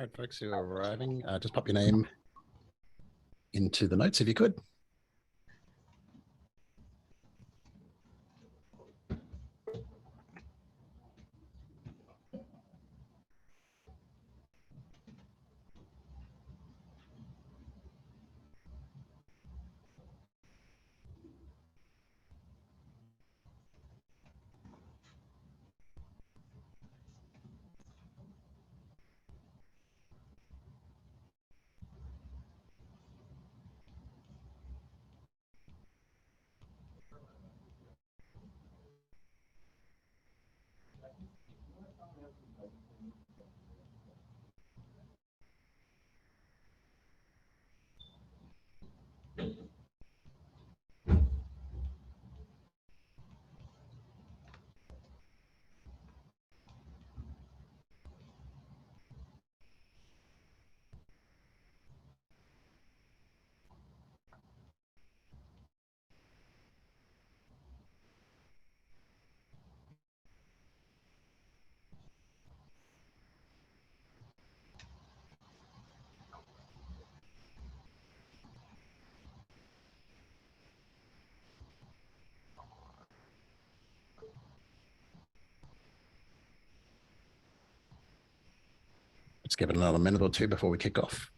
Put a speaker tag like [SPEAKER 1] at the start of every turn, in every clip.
[SPEAKER 1] right, folks who are arriving, just pop your name into the notes if you could. Let's give it another minute or two before we kick off.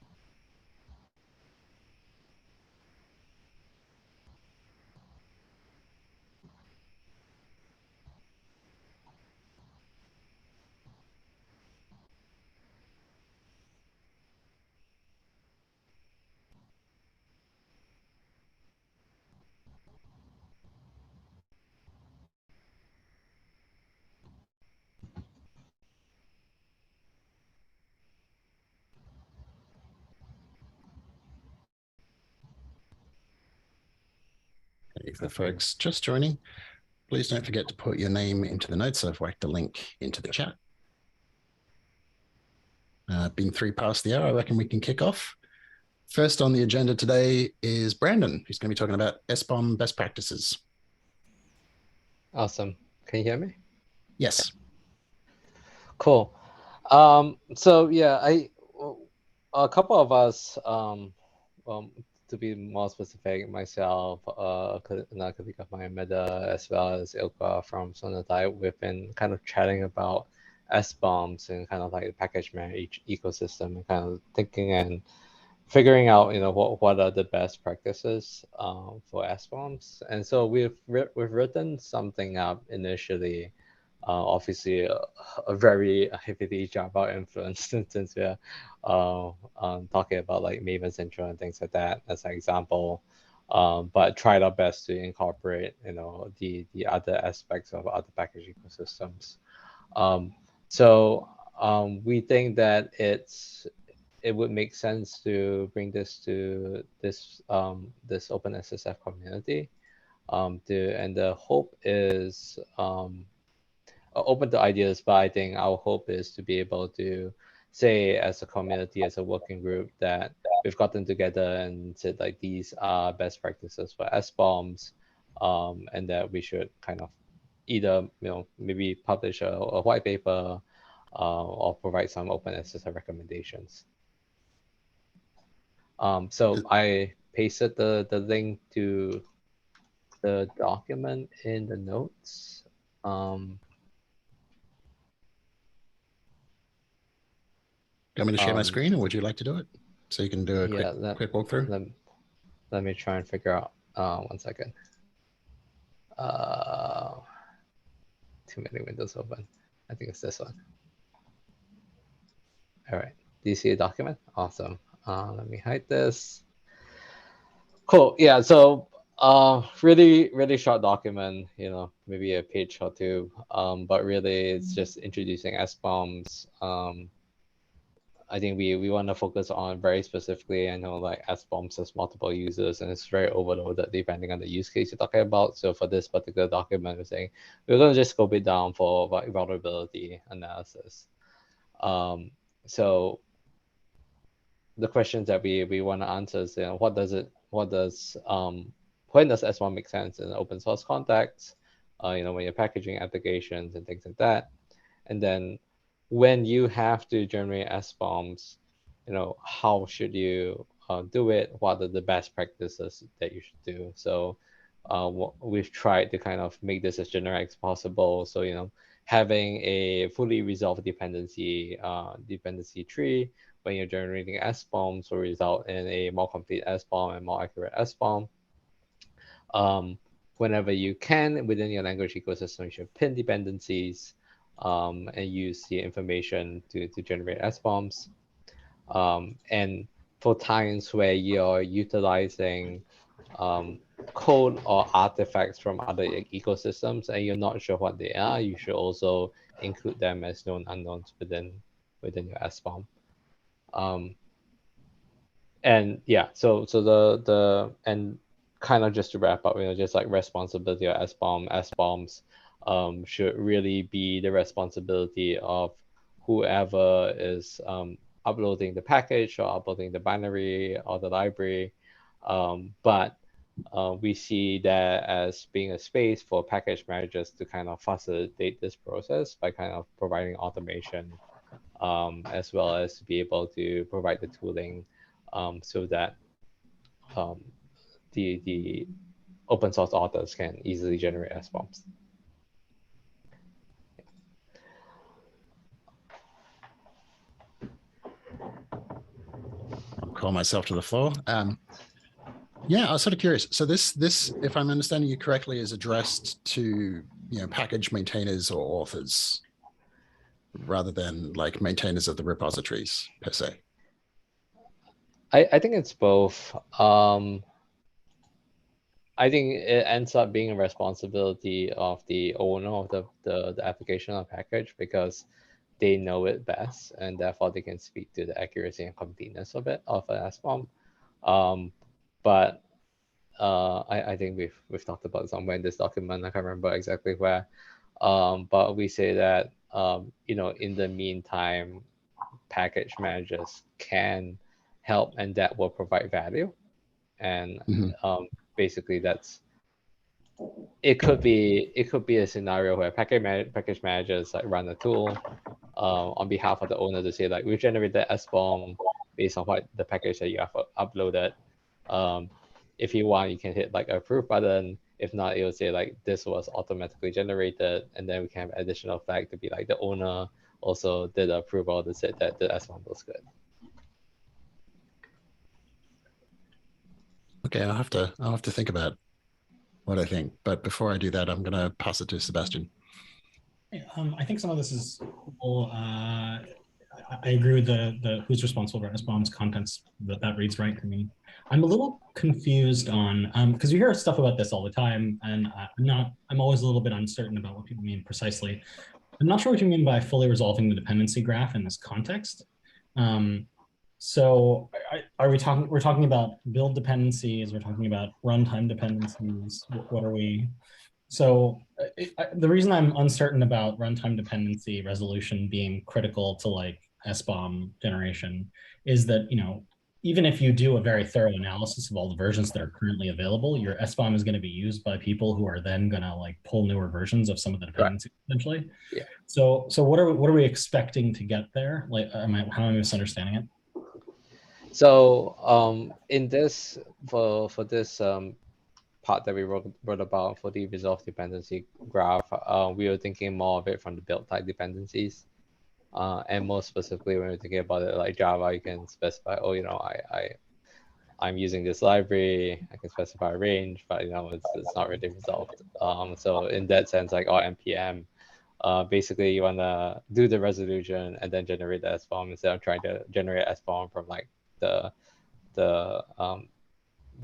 [SPEAKER 1] If the folks just joining, please don't forget to put your name into the notes. I've whacked the link into the chat. Being 3 past the hour, I reckon we can kick off. First on the agenda today is Brandon, who's going to be talking about SBOM best practices.
[SPEAKER 2] Awesome. Can you hear me?
[SPEAKER 1] Yes.
[SPEAKER 2] Cool. So yeah, a couple of us, to be more specific, myself, another colleague of mine, Meda, as well as Ilka from Sonatype, we've been kind of chatting about SBOMs and kind of like the package management ecosystem, and kind of thinking and figuring out, what are the best practices for SBOMs. And so we've written something up initially. Obviously, a very heavily Java influenced, since we're talking about like Maven Central and things like that as an example. But tried our best to incorporate, the other aspects of other package ecosystems. We think that it would make sense to bring this to this OpenSSF community. And the hope is open to ideas, but I think our hope is to be able to say as a community, as a working group, that we've gotten together and said like these are best practices for SBOMs, and that we should kind of either maybe publish a white paper or provide some OpenSSF recommendations. So I pasted the link to the document in the notes.
[SPEAKER 1] Do you want me to share my screen, or would you like to do it? So you can do a quick walkthrough?
[SPEAKER 2] Let me try and figure out. 1 second. Too many windows open. I think it's this one. All right. Do you see a document? Awesome. Let me hide this. Cool. Yeah. So really short document, maybe a page or two. But really it's just introducing SBOMs. I think we want to focus on very specifically, I know like SBOMs has multiple users and it's very overloaded depending on the use case you're talking about. So for this particular document, we're saying we're going to just scope it down for vulnerability analysis. So the questions that we want to answer is, when does SBOM make sense in an open source context? When you're packaging applications and things like that. And then when you have to generate SBOMs, how should you do it? What are the best practices that you should do? So we've tried to kind of make this as generic as possible. So, having a fully resolved dependency tree when you're generating SBOMs will result in a more complete SBOM and more accurate SBOM. Whenever you can, within your language ecosystem, you should pin dependencies and use the information to generate SBOMs. And for times where you're utilizing code or artifacts from other ecosystems and you're not sure what they are, you should also include them as known unknowns within your SBOM. And yeah, so the and kind of just to wrap up, just like responsibility of SBOMs should really be the responsibility of whoever is uploading the package or uploading the binary or the library. But we see that as being a space for package managers to kind of facilitate this process by kind of providing automation, as well as to be able to provide the tooling so that the open source authors can easily generate SBOMs.
[SPEAKER 1] I'll call myself to the floor. Yeah, I was sort of curious. So this, if I'm understanding you correctly, is addressed to package maintainers or authors rather than like maintainers of the repositories per se.
[SPEAKER 2] I think it's both. I think it ends up being a responsibility of the owner of the application or package because they know it best and therefore they can speak to the accuracy and completeness of an SBOM. But I think we've talked about somewhere in this document. I can't remember exactly where. But we say that in the meantime, package managers can help and that will provide value. And basically it could be a scenario where package managers like run a tool on behalf of the owner to say like we've generated SBOM based on what the package that you have uploaded. If you want, you can hit like a approve button. If not, it will say like this was automatically generated, and then we can have additional flag to be like the owner also did the approval to say that the SBOM was good.
[SPEAKER 1] Okay, I'll have to think about what I think. But before I do that, I'm going to pass it to Sebastian.
[SPEAKER 3] I think some of this is cool. I agree with the who's responsible for SBOM's contents, that reads right to me. I'm a little confused on because you hear stuff about this all the time, and I'm always a little bit uncertain about what people mean precisely. I'm not sure what you mean by fully resolving the dependency graph in this context. So are we talking? We're talking about build dependencies. We're talking about runtime dependencies. What are we? So the reason I'm uncertain about runtime dependency resolution being critical to like SBOM generation is that, even if you do a very thorough analysis of all the versions that are currently available, your SBOM is going to be used by people who are then going to like pull newer versions of some of the dependencies essentially.
[SPEAKER 2] Yeah.
[SPEAKER 3] So what are we expecting to get there? Like, how am I misunderstanding it?
[SPEAKER 2] So in this for this part that we wrote about for the resolved dependency graph, we were thinking more of it from the build type dependencies. And more specifically, when we're thinking about it like Java, you can specify, I'm using this library, I can specify a range, but it's not really resolved. So in that sense, like our NPM, basically you want to do the resolution and then generate the SBOM instead of trying to generate SBOM from like the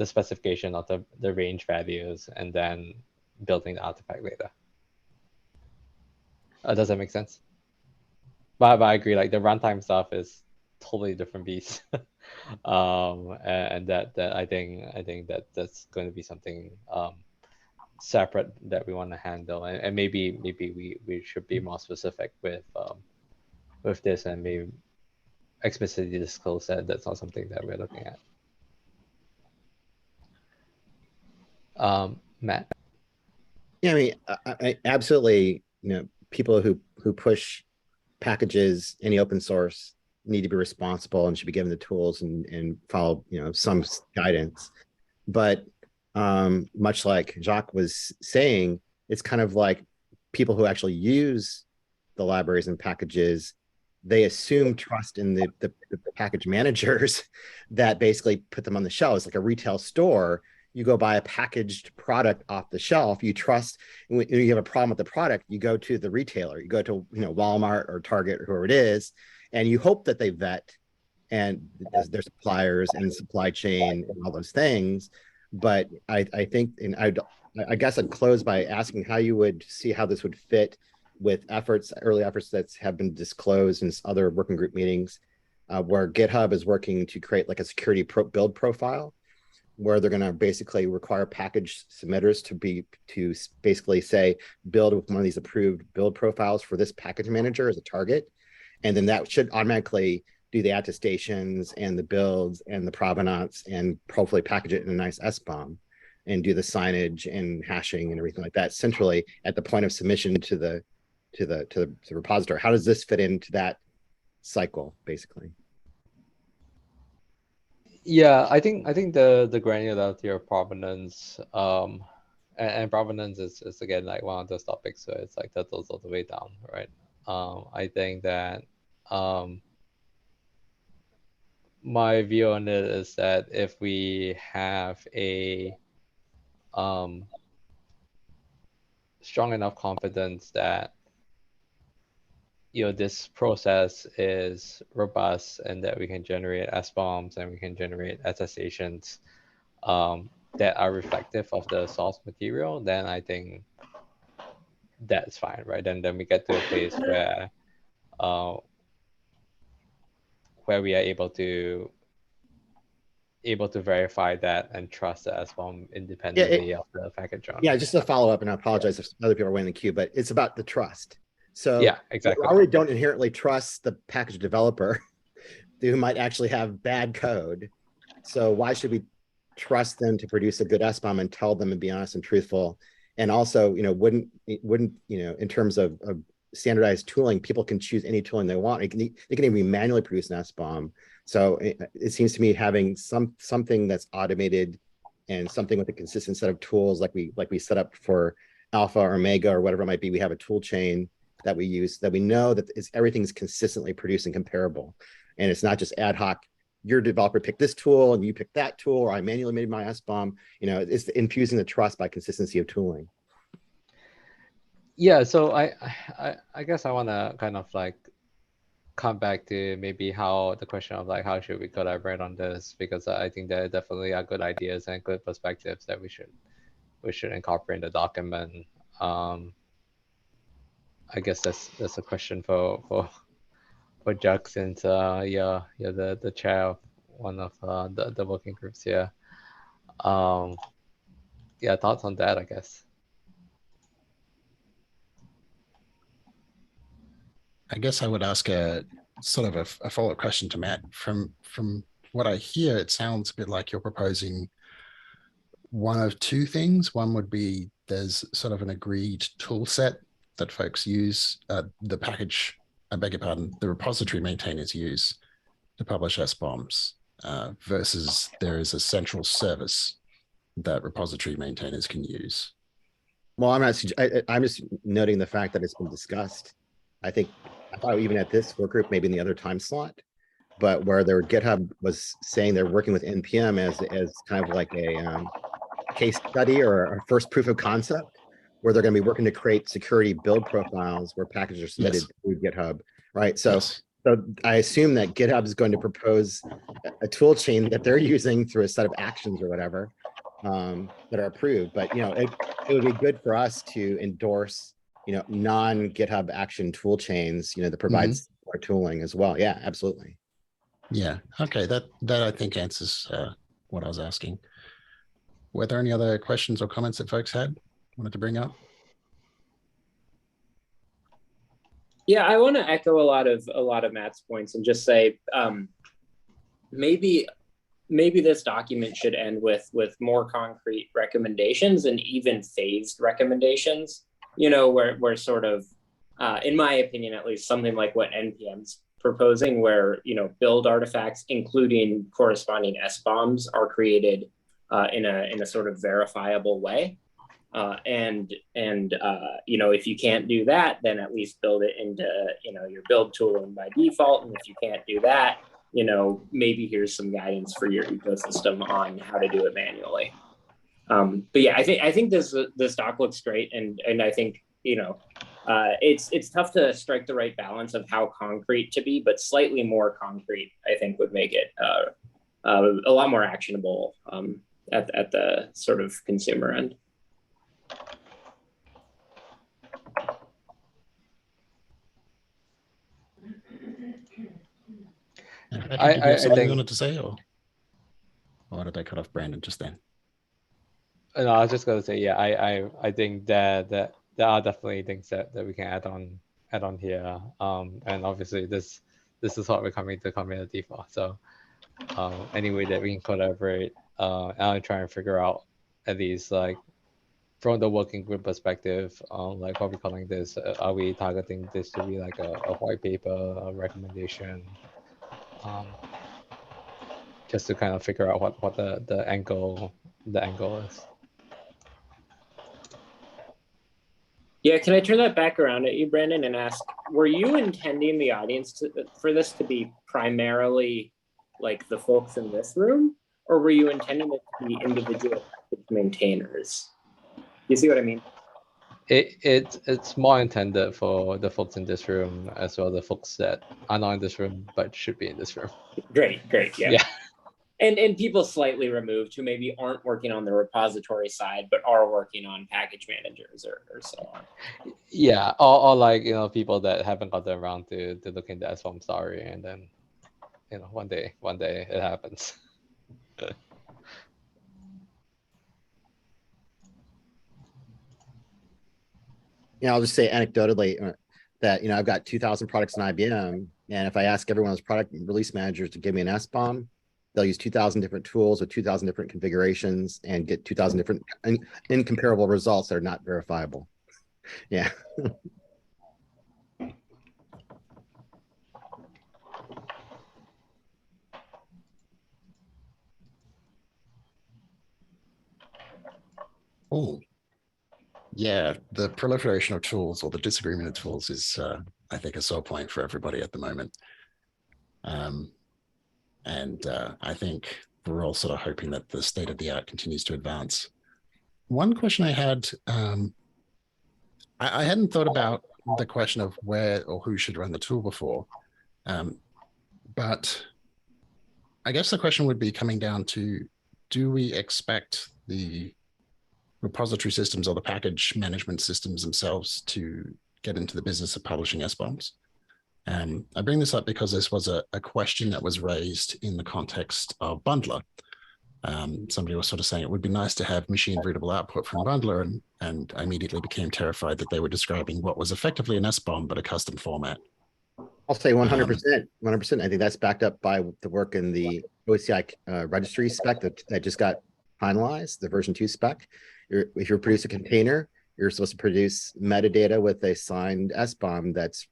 [SPEAKER 2] specification of the range values and then building the artifact later. Does that make sense? But I agree, like the runtime stuff is totally different beast. And that I think that's going to be something separate that we want to handle, and maybe we should be more specific with this and maybe explicitly disclose that that's not something that we're looking at. Matt?
[SPEAKER 4] Yeah, I mean, I absolutely, people who push packages, any open source, need to be responsible and should be given the tools and follow, some guidance. But much like Jacques was saying, it's kind of like people who actually use the libraries and packages, they assume trust in the package managers that basically put them on the shelves. Like a retail store, you go buy a packaged product off the shelf, you trust, and when you have a problem with the product, you go to the retailer, you go to Walmart or Target or whoever it is, and you hope that they vet and their suppliers and supply chain and all those things. But I think, and I guess I'd close by asking how you would see how this would fit with early efforts that have been disclosed in other working group meetings, where GitHub is working to create like a security build profile, where they're going to basically require package submitters to basically say, build with one of these approved build profiles for this package manager as a target. And then that should automatically do the attestations and the builds and the provenance and hopefully package it in a nice SBOM and do the signage and hashing and everything like that centrally at the point of submission to the repository. How does this fit into that cycle, basically?
[SPEAKER 2] Yeah, I think the granularity of provenance and provenance is again like one of those topics where it's like that goes all the way down, right? I think that my view on it is that if we have a strong enough confidence that this process is robust and that we can generate SBOMs and we can generate attestations that are reflective of the source material, then I think that's fine, right? Then we get to a place where we are able to verify that and trust the SBOM independently of the package owner.
[SPEAKER 4] Yeah, just to follow up, and I apologize if other people are waiting in the queue, but it's about the trust. So
[SPEAKER 2] yeah, exactly.
[SPEAKER 4] We already don't inherently trust the package developer who might actually have bad code. So why should we trust them to produce a good SBOM and tell them and be honest and truthful? And also, wouldn't in terms of standardized tooling, people can choose any tooling they want. They can even manually produce an SBOM. So it seems to me having something that's automated and something with a consistent set of tools, like we set up for Alpha or Omega or whatever it might be. We have a tool chain that we use that we know that everything's consistently produced and comparable, and it's not just ad hoc. Your developer picked this tool and you picked that tool, or I manually made my SBOM. It's infusing the trust by consistency of tooling.
[SPEAKER 2] Yeah, so I guess I want to kind of like come back to maybe how the question of like how should we collaborate on this, because I think there definitely are good ideas and good perspectives that we should incorporate in the document. I guess that's a question for Jacques, since you're the chair of one of the working groups here. Yeah, thoughts on that, I guess.
[SPEAKER 1] I guess I would ask a sort of a follow-up question to Matt. From what I hear, it sounds a bit like you're proposing one of two things. One would be there's sort of an agreed tool set that folks use, the repository maintainers use to publish SBOMs, versus there is a central service that repository maintainers can use.
[SPEAKER 4] Well, I'm just noting the fact that it's been discussed. I thought even at this work group, maybe in the other time slot, but where GitHub was saying they're working with NPM as kind of like a case study or a first proof of concept, where they're going to be working to create security build profiles where packages are submitted through GitHub, right? So I assume that GitHub is going to propose a tool chain that they're using through a set of actions or whatever that are approved. But it would be good for us to endorse non-GitHub action tool chains that provides our tooling as well. Yeah, absolutely.
[SPEAKER 1] Yeah. Okay. That I think answers what I was asking. Were there any other questions or comments that folks wanted to bring up?
[SPEAKER 5] Yeah, I want to echo a lot of Matt's points and just say maybe this document should end with more concrete recommendations and even phased recommendations. Where sort of in my opinion, at least, something like what NPM's proposing, where build artifacts, including corresponding SBOMs, are created in a sort of verifiable way. If you can't do that, then at least build it into your build tool and by default. And if you can't do that, maybe here's some guidance for your ecosystem on how to do it manually. But yeah, I think this doc looks great, and I think it's tough to strike the right balance of how concrete to be, but slightly more concrete, I think, would make it a lot more actionable at the sort of consumer end.
[SPEAKER 1] Patrick, did you have something
[SPEAKER 2] think
[SPEAKER 1] you wanted to say, or did I cut off Brandon just then?
[SPEAKER 2] No, I was just gonna say, yeah, I think that there are definitely things that we can add on here. And obviously this is what we're coming to community for. So any way that we can collaborate, and try and figure out, at least like from the working group perspective, like what we're calling this, are we targeting this to be like a white paper, a recommendation, just to kind of figure out what the angle is.
[SPEAKER 5] Yeah, can I turn that back around at you, Brandon, and ask, were you intending the audience for this to be primarily like the folks in this room, or were you intending it to be individual maintainers? You see what I mean?
[SPEAKER 2] It's more intended for the folks in this room, as well as the folks that are not in this room but should be in this room.
[SPEAKER 5] Great, yeah.
[SPEAKER 2] Yeah.
[SPEAKER 5] And people slightly removed who maybe aren't working on the repository side, but are working on package managers or so on.
[SPEAKER 2] Yeah, or like, people that haven't gotten around to looking at the SBOM story, and then, one day it happens.
[SPEAKER 4] Yeah, I'll just say anecdotally that, I've got 2,000 products in IBM, and if I ask every one of those product release managers to give me an SBOM, they'll use 2,000 different tools with 2,000 different configurations and get 2,000 different incomparable results that are not verifiable. Yeah.
[SPEAKER 1] Oh, yeah, the proliferation of tools, or the disagreement of tools, is I think a sore point for everybody at the moment. I think we're all sort of hoping that the state of the art continues to advance. One question I had, I hadn't thought about the question of where or who should run the tool before, but I guess the question would be coming down to, do we expect the repository systems or the package management systems themselves to get into the business of publishing SBOMs? I bring this up because this was a question that was raised in the context of Bundler. Somebody was sort of saying it would be nice to have machine readable output from Bundler, and I immediately became terrified that they were describing what was effectively an SBOM, but a custom format.
[SPEAKER 4] I'll say 100%. 100%. I think that's backed up by the work in the OCI registry spec that just got finalized, the version 2 spec. If you produce a container, you're supposed to produce metadata with a signed SBOM that's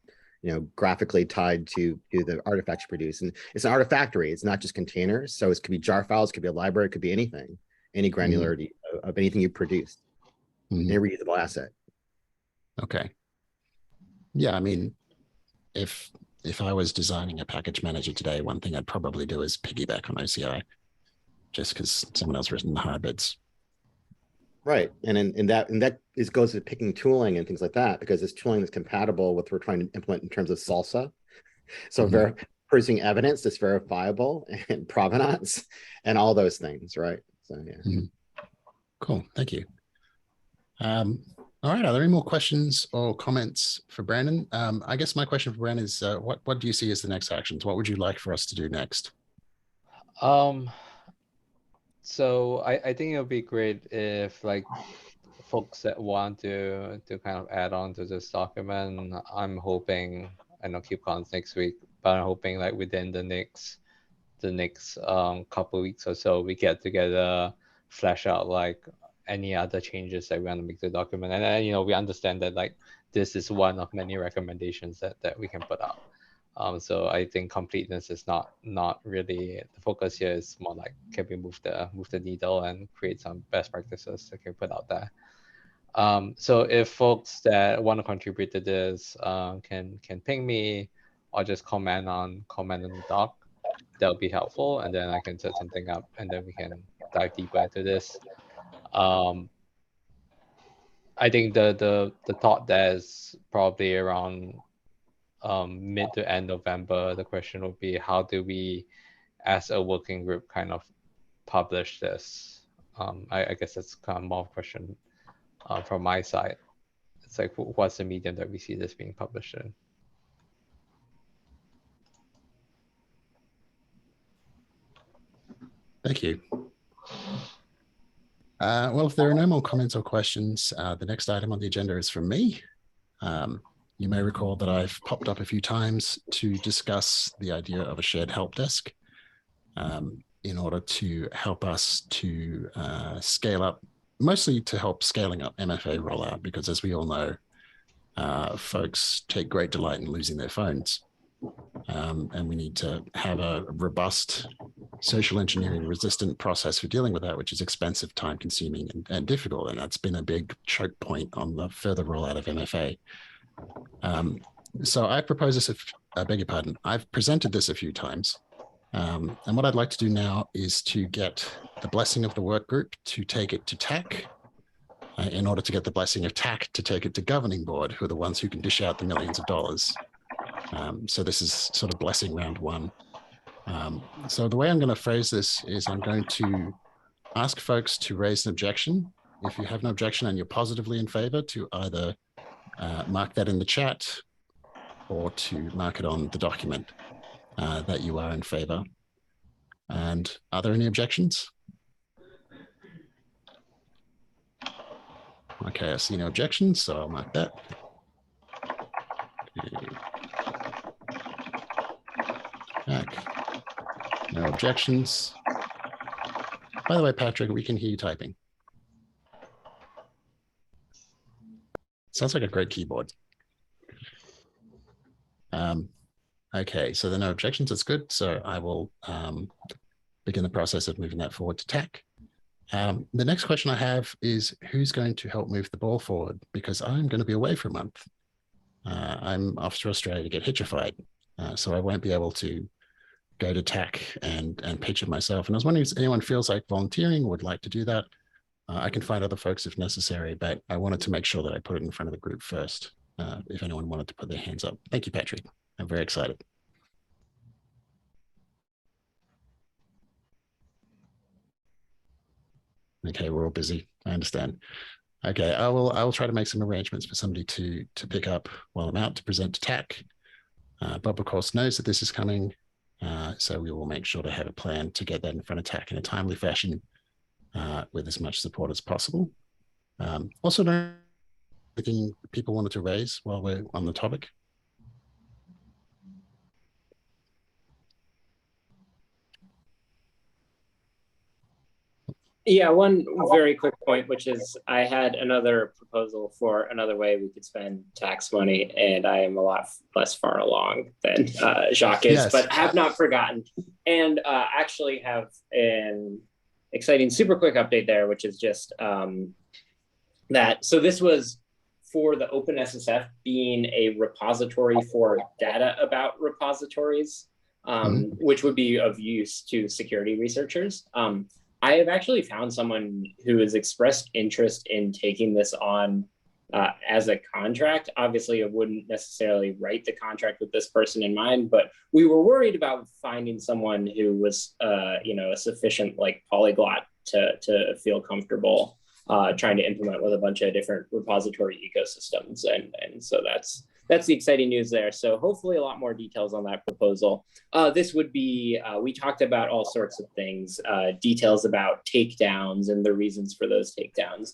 [SPEAKER 4] graphically tied to the artifacts you produce. And it's an artifactory. It's not just containers. So it could be jar files, it could be a library, it could be anything, any granularity of anything you produce, any reusable asset.
[SPEAKER 1] Okay. Yeah, I mean, if I was designing a package manager today, one thing I'd probably do is piggyback on OCI, just because someone else written the hard bits.
[SPEAKER 4] Right, and that goes to picking tooling and things like that, because it's tooling that's compatible with what we're trying to implement in terms of SALSA. So producing evidence that's verifiable, and provenance, and all those things, right? So yeah.
[SPEAKER 1] Cool, thank you. All right, are there any more questions or comments for Brandon? I guess my question for Brandon is, what do you see as the next actions? What would you like for us to do next?
[SPEAKER 2] So I think it would be great if, like, folks that want to kind of add on to this document, I'm hoping, I know KubeCon's next week, but I'm hoping like within the next couple weeks or so, we get together, flesh out like any other changes that we want to make to the document. And we understand that like this is one of many recommendations that we can put out. So I think completeness is not really the focus here. Is more like, can we move the needle and create some best practices that can put out there. So if folks that want to contribute to this can ping me or just comment on the doc, that'll be helpful, and then I can set something up, and then we can dive deeper into this. I think the thought there is probably around mid to end November. The question would be, how do we, as a working group, kind of publish this? I guess that's kind of more of a question from my side. It's like, what's the medium that we see this being published in?
[SPEAKER 1] Thank you. Well, if there are no more comments or questions, the next item on the agenda is from me. You may recall that I've popped up a few times to discuss the idea of a shared help desk in order to help us to scale up, mostly to help scaling up MFA rollout, because as we all know, folks take great delight in losing their phones. And we need to have a robust social engineering resistant process for dealing with that, which is expensive, time consuming, and difficult. And that's been a big choke point on the further rollout of MFA. So I propose this, I beg your pardon, I've presented this a few times. And what I'd like to do now is to get the blessing of the work group to take it to TAC, in order to get the blessing of TAC to take it to governing board, who are the ones who can dish out the millions of dollars. So this is sort of blessing round one. So the way I'm going to phrase this is I'm going to ask folks to raise an objection. If you have an objection and you're positively in favor, to either mark that in the chat or to mark it on the document that you are in favor. And are there any objections? Okay, I see no objections, so I'll mark that. Okay. Back. No objections. By the way, Patrick, we can hear you typing. Sounds like a great keyboard. Okay, so there are no objections. That's good. So I will begin the process of moving that forward to TAC. The next question I have is, who's going to help move the ball forward? Because I'm going to be away for a month. I'm off to Australia to get hitchified, so I won't be able to go to TAC and pitch it myself. And I was wondering if anyone feels like volunteering, would like to do that. I can find other folks if necessary, but I wanted to make sure that I put it in front of the group first, if anyone wanted to put their hands up. Thank you, Patrick. I'm very excited. Okay, we're all busy. I understand. Okay, I will try to make some arrangements for somebody to pick up while I'm out to present to TAC. Bob, of course, knows that this is coming, so we will make sure to have a plan to get that in front of TAC in a timely fashion with as much support as possible. Also, anything people wanted to raise while we're on the topic?
[SPEAKER 5] Yeah, one very quick point, which is I had another proposal for another way we could spend tax money, and I am a lot less far along than Jacques is, yes, but have not forgotten. And actually have an exciting, super quick update there, which is just that. So this was for the OpenSSF being a repository for data about repositories, which would be of use to security researchers. I have actually found someone who has expressed interest in taking this on as a contract. Obviously, I wouldn't necessarily write the contract with this person in mind, but we were worried about finding someone who was, you know, a sufficient like polyglot to feel comfortable trying to implement with a bunch of different repository ecosystems, and so that's the exciting news there. So hopefully a lot more details on that proposal. This would be, we talked about all sorts of things, details about takedowns and the reasons for those takedowns,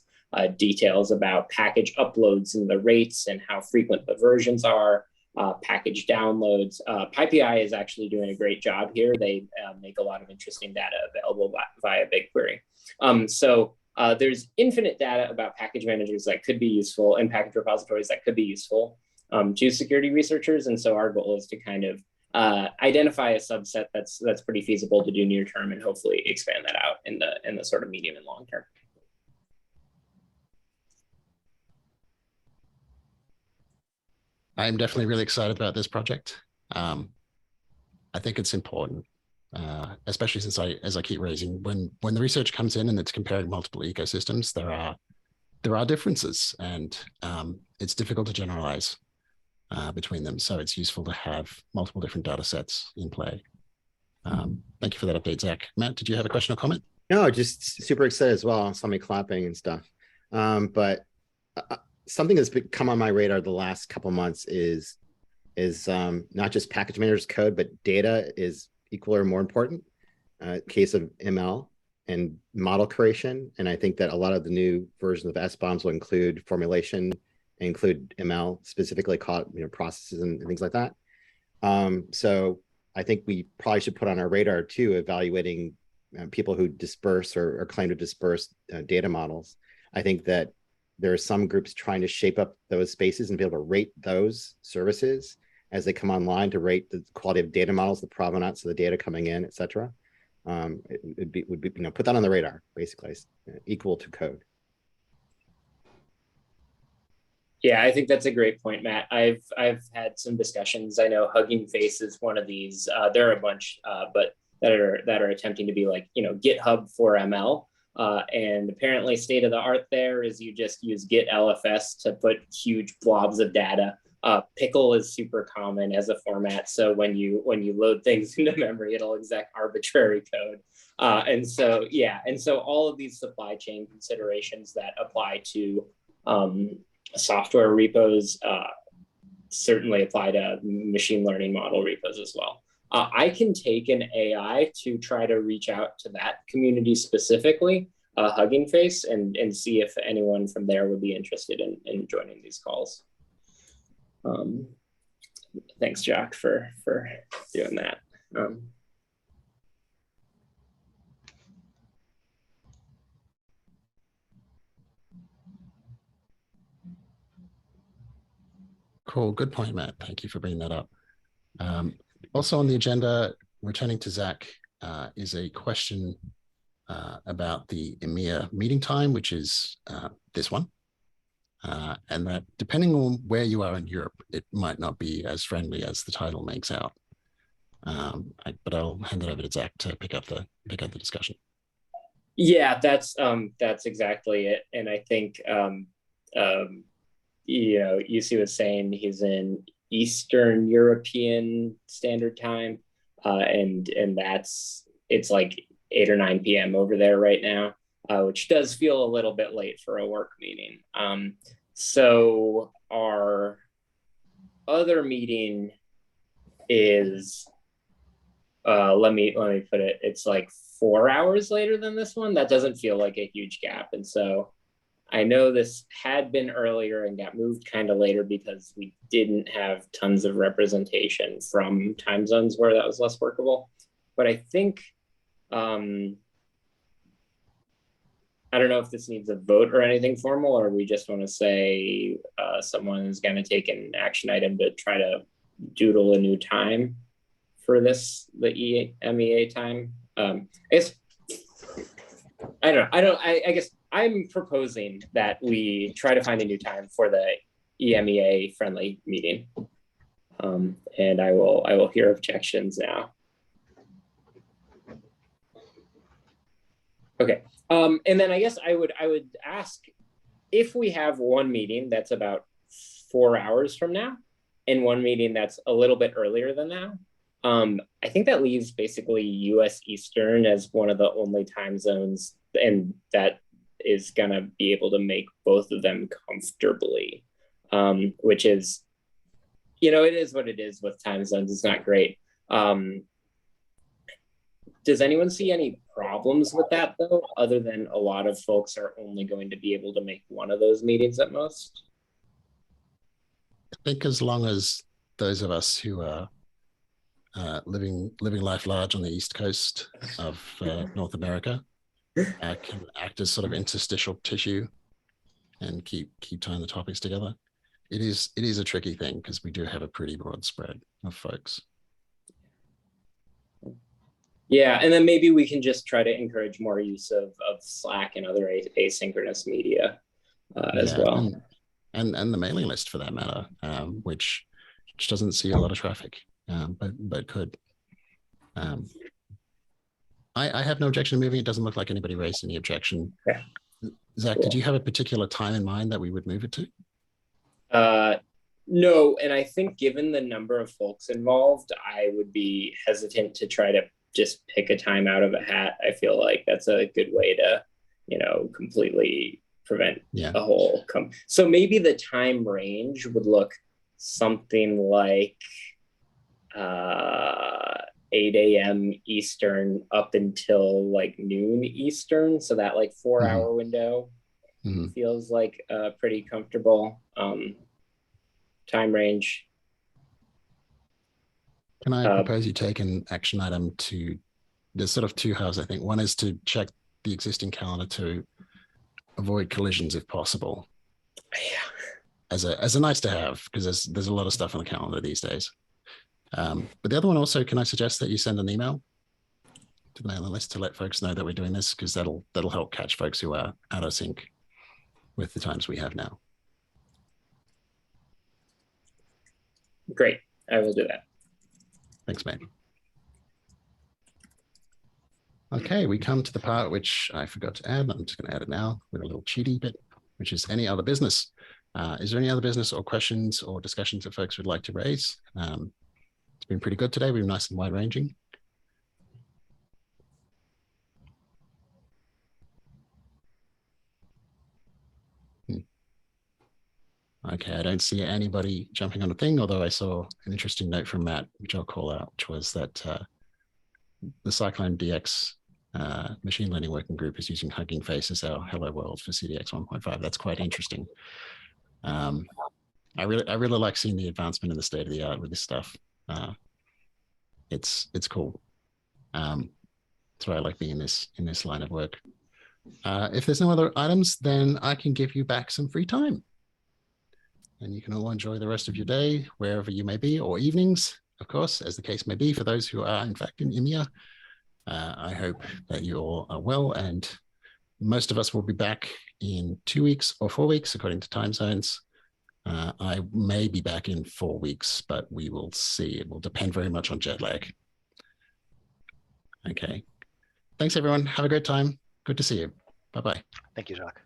[SPEAKER 5] details about package uploads and the rates and how frequent the versions are, package downloads. PyPI is actually doing a great job here. They make a lot of interesting data available via BigQuery. So there's infinite data about package managers that could be useful and package repositories that could be useful to security researchers. And so our goal is to kind of identify a subset that's pretty feasible to do near term and hopefully expand that out in the sort of medium and long term.
[SPEAKER 1] I'm definitely really excited about this project. I think it's important, especially since as I keep raising, when the research comes in and it's comparing multiple ecosystems, there are differences, and it's difficult to generalize between them. So it's useful to have multiple different data sets in play. Thank you for that update, Zach. Matt, did you have a question or comment?
[SPEAKER 4] No, just super excited as well. Saw me clapping and stuff. But something that's come on my radar the last couple months is not just package managers code, but data is equal or more important. Case of ML and model creation. And I think that a lot of the new versions of SBOMs will include formulation, include ML, specifically called processes and things like that. So I think we probably should put on our radar too, evaluating people who disperse or claim to disperse data models. I think that there are some groups trying to shape up those spaces and be able to rate those services as they come online, to rate the quality of data models, the provenance of the data coming in, et cetera. It would be put that on the radar, basically, equal to code.
[SPEAKER 5] Yeah, I think that's a great point, Matt. I've had some discussions. I know Hugging Face is one of these. There are a bunch, but that are attempting to be like GitHub for ML. And apparently, state of the art there is you just use Git LFS to put huge blobs of data. Pickle is super common as a format, so when you load things into memory, it'll exec arbitrary code. And so all of these supply chain considerations that apply to software repos certainly apply to machine learning model repos as well. I can take an AI to try to reach out to that community specifically, Hugging Face, and see if anyone from there would be interested in joining these calls. Thanks, Jock, for doing that.
[SPEAKER 1] Cool, good point, Matt. Thank you for bringing that up. Also on the agenda, returning to Zach, is a question about the EMEA meeting time, which is this one. And that depending on where you are in Europe, it might not be as friendly as the title makes out. But I'll hand it over to Zach to pick up the discussion.
[SPEAKER 5] Yeah, that's exactly it. And I think UC was saying he's in Eastern European Standard Time, and it's like 8 or 9 p.m. over there right now. Which does feel a little bit late for a work meeting. So our other meeting is, let me put it, it's like 4 hours later than this one. That doesn't feel like a huge gap. And so I know this had been earlier and got moved kind of later because we didn't have tons of representation from time zones where that was less workable. But I think, I don't know if this needs a vote or anything formal, or we just want to say someone is going to take an action item to try to doodle a new time for the EMEA time. I guess I'm proposing that we try to find a new time for the EMEA friendly meeting. And I will hear objections now. Okay. And then I guess I would ask, if we have one meeting that's about 4 hours from now and one meeting that's a little bit earlier than now, I think that leaves basically US Eastern as one of the only time zones, and that is going to be able to make both of them comfortably, which is, it is what it is with time zones. It's not great. Does anyone see any problems with that, though, other than a lot of folks are only going to be able to make one of those meetings at most?
[SPEAKER 1] I think as long as those of us who are living life large on the East Coast of North America can act as sort of interstitial tissue and keep tying the topics together. It is a tricky thing because we do have a pretty broad spread of folks.
[SPEAKER 5] Yeah, and then maybe we can just try to encourage more use of Slack and other asynchronous media as well.
[SPEAKER 1] And the mailing list for that matter, which doesn't see a lot of traffic, but could. I have no objection to moving. It doesn't look like anybody raised any objection.
[SPEAKER 5] Yeah.
[SPEAKER 1] Zach,
[SPEAKER 5] Cool.
[SPEAKER 1] did you have a particular time in mind that we would move it to?
[SPEAKER 5] No, and I think given the number of folks involved, I would be hesitant to try to just pick a time out of a hat. I feel like that's a good way to, completely prevent a whole so maybe the time range would look something like 8 a.m. Eastern up until like noon Eastern. So that like 4-hour window feels like a pretty comfortable time range.
[SPEAKER 1] Can I propose you take an action item to, there's sort of two halves, I think. One is to check the existing calendar to avoid collisions if possible.
[SPEAKER 5] Yeah.
[SPEAKER 1] As a nice to have, because there's a lot of stuff on the calendar these days. But the other one also, can I suggest that you send an email to the mailing list to let folks know that we're doing this, because that'll help catch folks who are out of sync with the times we have now.
[SPEAKER 5] Great, I will do that.
[SPEAKER 1] Thanks, mate. Okay, we come to the part which I forgot to add. I'm just going to add it now with a little cheaty bit, which is any other business. Is there any other business or questions or discussions that folks would like to raise? It's been pretty good today. We've been nice and wide-ranging. Okay, I don't see anybody jumping on a thing, although I saw an interesting note from Matt, which I'll call out, which was that the Cyclone DX machine learning working group is using Hugging Face as our hello world for CDX 1.5. That's quite interesting. I really like seeing the advancement in the state of the art with this stuff. It's cool. That's why I like being in this line of work. If there's no other items, then I can give you back some free time. And you can all enjoy the rest of your day, wherever you may be, or evenings, of course, as the case may be for those who are, in fact, in EMEA. I hope that you all are well, and most of us will be back in 2 weeks or 4 weeks, according to time zones. I may be back in 4 weeks, but we will see. It will depend very much on jet lag. Okay. Thanks, everyone. Have a great time. Good to see you. Bye-bye.
[SPEAKER 6] Thank you, Jacques.